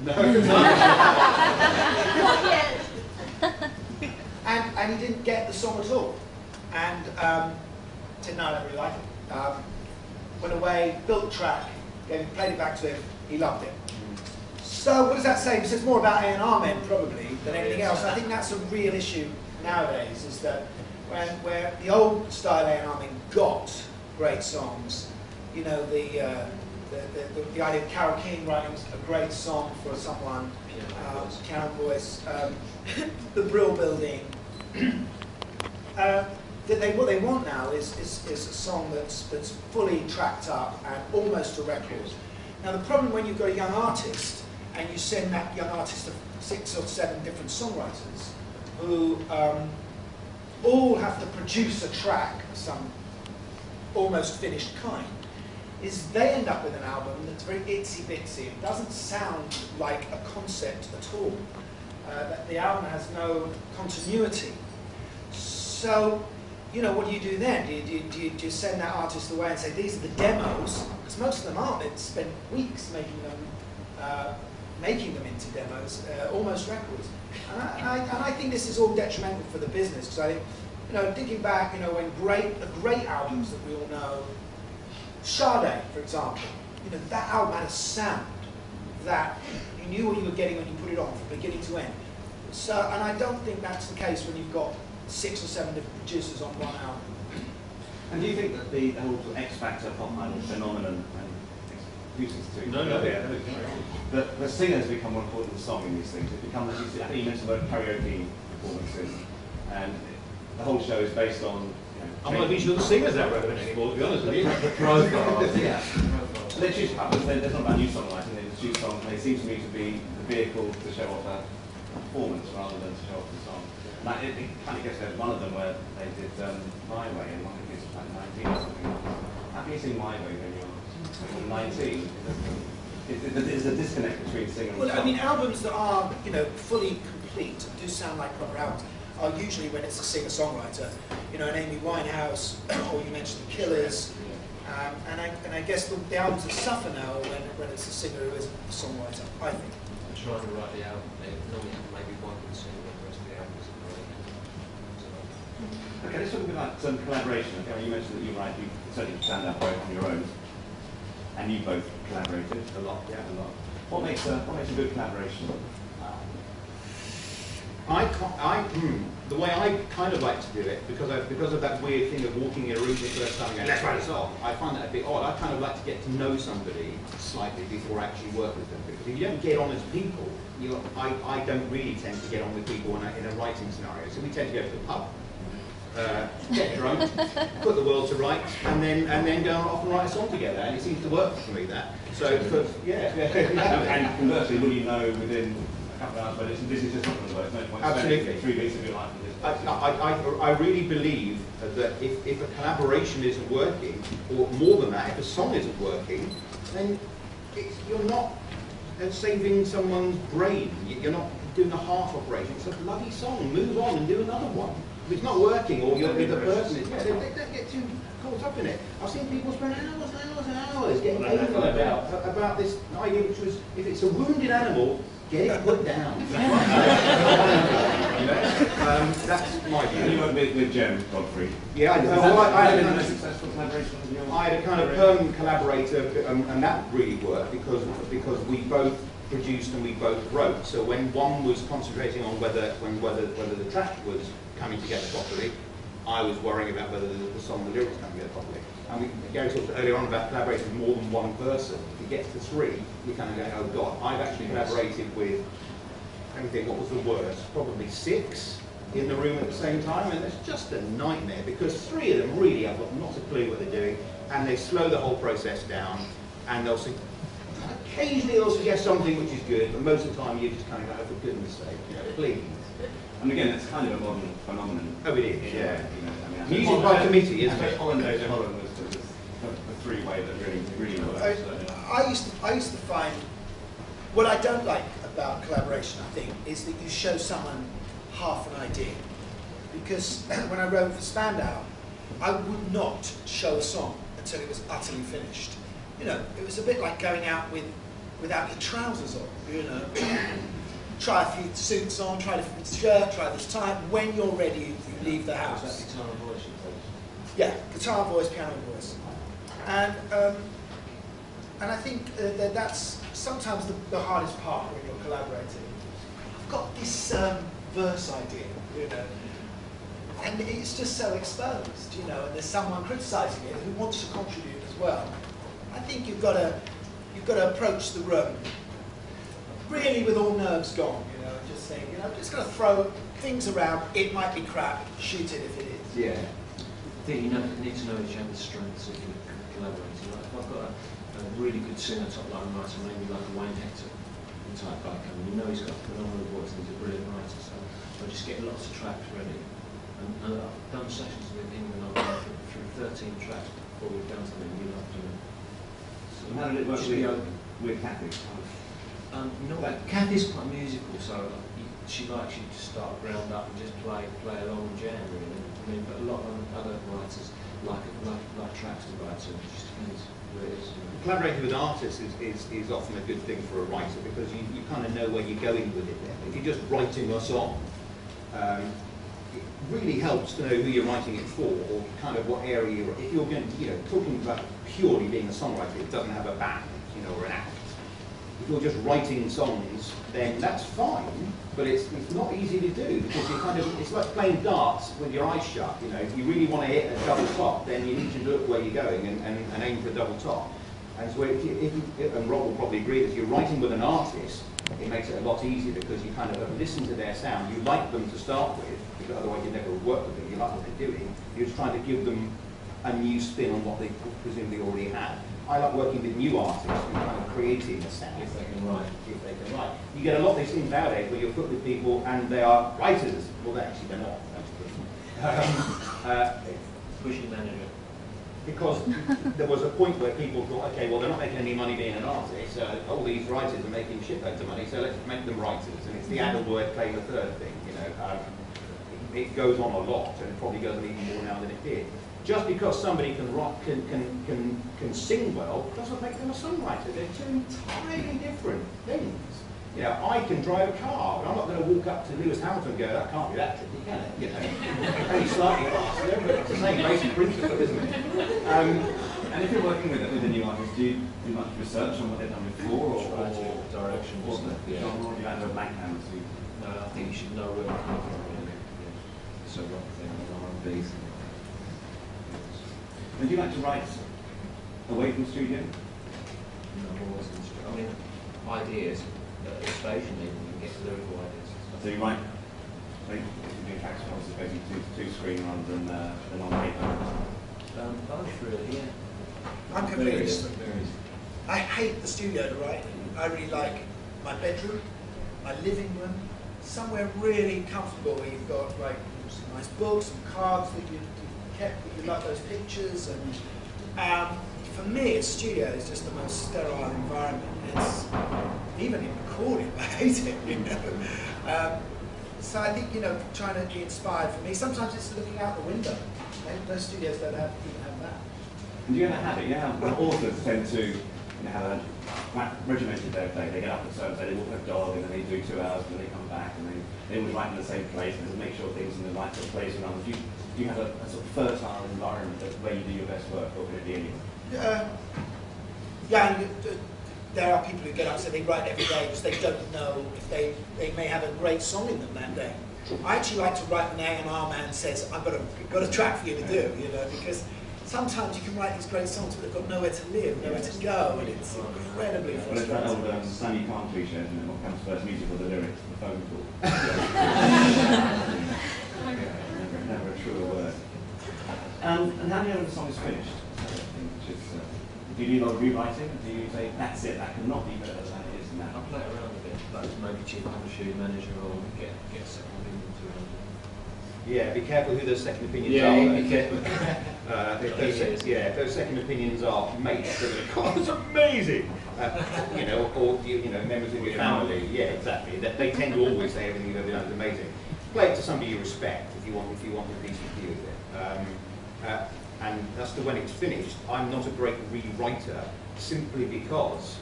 No. Not yet. And he didn't get the song at all. And said, no, I don't really like it. Went away, built the track, played it back to him, he loved it. So what does that say? It says more about A&R men probably than anything else. I think that's a real issue nowadays, is that where the old style A&R men got great songs, you know, the idea of Carole King writing a great song for someone, piano voice, the Brill Building. What they want now is a song that's fully tracked up and almost a record. Now the problem when you've got a young artist and you send that young artist to 6 or 7 different songwriters who all have to produce a track of some almost finished kind, is they end up with an album that's very itsy-bitsy. It doesn't sound like a concept at all. The album has no continuity. So, you know, what do you do then? Do you send that artist away and say, these are the demos? Because most of them aren't. They've spent weeks making them into demos, almost records. And I think this is all detrimental for the business, because I think, you know, digging back, you know, when the great albums that we all know, Sade, for example, you know, that album had a sound that you knew what you were getting when you put it on from beginning to end. So, and I don't think that's the case when you've got 6 or 7 different producers on one album. And do you think that the whole X Factor pop idol phenomenon, and uses to the singers become more important than the song in these things? It becomes, I think you mentioned about karaoke performances, and the whole show is based on. I'm not even sure the singers that relevant anymore, to be honest with you. The profiles, yeah. They choose covers, they're not about new songwriting, they just choose songs, and they seem to me to be the vehicle to show off a performance rather than to show off the song. And it kind of gets to one of them where they did My Way, and I think it's like 19 or something. How can you sing My Way when you're 19? There's a disconnect between singing and song. Well, I mean, albums that are, you know, fully complete, do sound like proper albums, are usually when it's a singer-songwriter, you know, an Amy Winehouse, or you mentioned the Killers, and I guess the albums that suffer now when it's a singer who isn't a songwriter, I think. I'm trying to write the album, they normally have maybe one good singer, and the rest of the album is great. Okay, let's talk about some collaboration. Okay, you mentioned that you certainly stand out both on your own, and you both collaborated a lot. Yeah, a lot. What makes a good collaboration? The way I kind of like to do it, because of that weird thing of walking in a room for the first time and going, let's write a song, I find that a bit odd. I kind of like to get to know somebody slightly before I actually work with them. Because if you don't get on as people, I don't really tend to get on with people in a writing scenario. So we tend to go to the pub, get drunk, put the world to rights, and then go off and write a song together. And it seems to work for me, that. So, yeah. And conversely, will you know within a couple of hours, but this is just not going to work? No point spending 3 weeks of your life on this. I really believe that if a collaboration isn't working, or more than that, if a song isn't working, then you're not saving someone's brain. You're not doing a half operation. It's a bloody song. Move on and do another one. If it's not working, or you're the person, they don't get too caught up in it. I've seen people spend hours and hours getting angry about this idea, which was, if it's a wounded animal, get it put down. That's my view. And you worked with Jem Godfrey. Yeah, I did. A successful collaboration with you? I had a kind of permanent collaborator, and that really worked because we both produced and we both wrote. So when one was concentrating on whether the track was coming together properly, I was worrying about whether the song, the lyrics coming together properly. And Gary talked earlier on about collaborating with more than one person. If it gets to 3, you're kind of going, oh God. I've actually collaborated with, I think, what was the worst? Probably 6 in the room at the same time, and it's just a nightmare because 3 of them really have got not a clue what they're doing, and they slow the whole process down, and they'll occasionally they'll suggest something which is good, but most of the time you just kind of go, oh, for goodness sake, please. And again, it's kind of a modern phenomenon. Oh, it is, yeah. Music by committee, isn't it? Holland was the 3-way that really works. I used to find, what I don't like about collaboration, I think, is that you show someone half an idea. Because when I wrote for Spandau, I would not show a song until it was utterly finished. You know, it was a bit like going out with without your trousers on, you know. Try a few suits on, try a different shirt, try this tie. When you're ready, you leave the house. Is that guitar and voice, you said? Yeah, guitar, voice, piano, voice. And I think that that's sometimes the hardest part when you're collaborating. I've got this verse idea, you know, and it's just so exposed, you know, and there's someone criticising it who wants to contribute as well. I think you've got to approach the room really with all nerves gone, you know, and just think, you know, I'm just going to throw things around. It might be crap. Shoot it if it is. Yeah. I think you need to know each other's strengths if you're collaborating. Like if I've got a really good singer, top line writer, maybe like a Wayne Hector type guy coming, you know he's got a phenomenal voice and he's a brilliant writer, so I just get lots of tracks ready. And I've done sessions with him and I've gone through 13 tracks before we've done something we love doing. So how did it work with Kathy? You know, Kathy's quite musical, so she likes you to start ground up and just play along and jam, really. I mean, but a lot of other writers like tracks to write, so it just depends where it is. You know. Collaborating with artists is often a good thing for a writer because you kind of know where you're going with it then. If you're just writing a song, it really helps to know who you're writing it for or kind of what area you're. If you're going to, you know, talking about purely being a songwriter, it doesn't have a band, you know, or an act. If you're just writing songs, then that's fine, but it's not easy to do because you kind of, it's like playing darts with your eyes shut, you know. If you really want to hit a double top, then you need to look where you're going and aim for a double top. And so and Rob will probably agree that if you're writing with an artist, it makes it a lot easier because you kind of listen to their sound. You like them to start with, because otherwise you'd never work with them. You like what they're doing. You're just trying to give them a new spin on what they presumably already had. I like working with new artists and kind of creating a sound. If they can write. If they can write. You get a lot of these things nowadays where you're put with people and they are writers. Well, actually they're not. Pushing manager. Because there was a point where people thought, okay, well, they're not making any money being an artist, so all these writers are making shitloads of money, so let's make them writers. And it's the added word playing the third thing, you know. It goes on a lot, and it probably goes on even more now than it did. Just because somebody can rock, can sing well doesn't make them a songwriter. They're two entirely different things. You know, I can drive a car, but I'm not going to walk up to Lewis Hamilton and go, that can't be that tricky, can it? You know, only slightly faster, but it's the same basic principle, isn't it? And if you're working with a new artist, do you do much research on what they've done before, or direction, or do you have a blank canvas? No, I think you should know where it comes from, really. Yeah. So rock thing, R&B thing. Would you like to write away from the studio? No, always in the studio. I mean, ideas, occasionally you can get lyrical ideas. So you write, if you're doing tracks, obviously supposing two screen rather than on paper. Both really, yeah. I'm completely Varies. I hate the studio to write in. I really like my bedroom, my living room, somewhere really comfortable where you've got like some nice books, some cards that you've kept, that you like those pictures. And for me, a studio is just the most sterile environment. It's even in recording, I hate it, you know. So I think, you know, trying to be inspired for me, sometimes it's looking out the window. Those studios don't even have that. And do you have a habit? You know how authors tend to have a quite regimented day. They get up at certain day, they walk their dog, and then they do 2 hours, and then they come back, and they always write in the same place, and they make sure things in the right sort of place around. Do you have a sort of fertile environment where you do your best work, or can it be anywhere? Yeah, and there are people who get up, so they write every day because they don't know if they may have a great song in them that day. I actually like to write when the A&R man says, I've got a track for you to do, you know, because sometimes you can write these great songs but they've got nowhere to live, nowhere to go, and it's incredibly Well, it's that frustrating. old Sammy Khan cliche, isn't it? What comes first, music or the lyrics, the phone call? Never a truer word. And how do you know when the song is finished? Do you do a lot of rewriting? Do you say, that's it, that cannot be better than it is now? I'll play it around a bit, like maybe chief publisher, manager, or get a second opinion to it. Yeah, be careful who those second opinions Yeah, are. be careful. If those second opinions are mates, they're going to go, it's amazing! You know, or members of your family. Yeah, exactly. They tend to always say everything you've ever done is amazing. Play it to somebody you respect if you want a decent view of it. And as to when it's finished, I'm not a great rewriter simply because